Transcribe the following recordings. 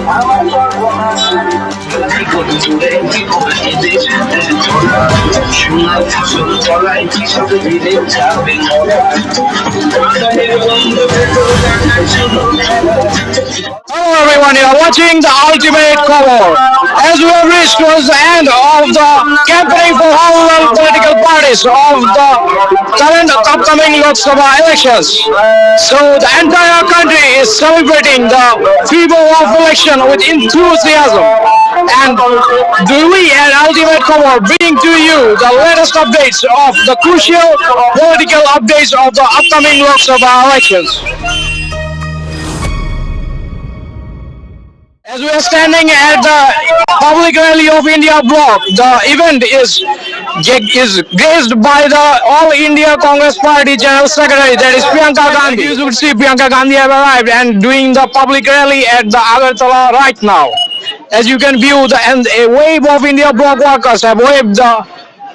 Hello everyone, you are watching the ultimate cover. As we have reached towards the end of the campaigning for all political parties of the current upcoming Lok Sabha elections. So the entire country is celebrating the fever of election with enthusiasm. And we at Ultimate Cover bring to you the latest updates of the crucial political updates of the upcoming Lok Sabha elections. As we are standing at the public rally of India bloc, the event is graced by the All India Congress Party General Secretary, that is Priyanka Gandhi. You should see Priyanka Gandhi have arrived and doing the public rally at the Agartala right now. As you can view, a wave of India bloc workers have waved the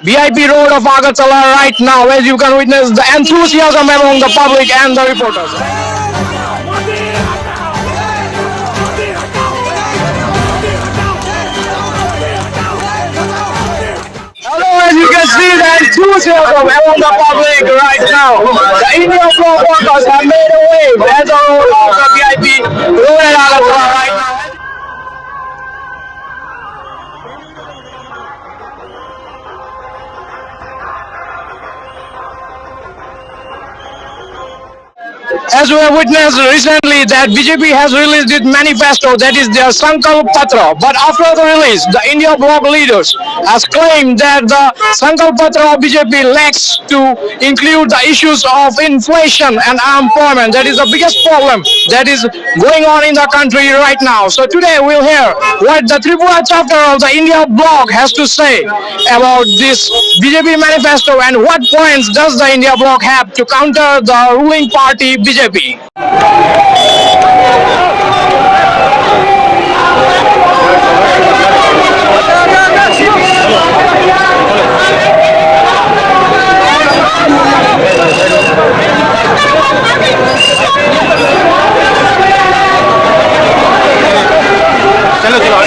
VIP road of Agartala right now. As you can witness the enthusiasm among the public and the reporters. As you can see the enthusiasm among the public right now. The Indian bloc workers have made a wave as a road of the VIP road at Agartala right now. As we have witnessed recently that BJP has released its manifesto, that is their Sankalp Patra. But after the release, the India bloc leaders has claimed that the Sankalp Patra of BJP lacks to include the issues of inflation and unemployment. That is the biggest problem that is going on in the country right now. So today we'll hear what the Tripura chapter of the India bloc has to say about this BJP manifesto and what points does the India bloc have to counter the ruling party BJP. चलो चलो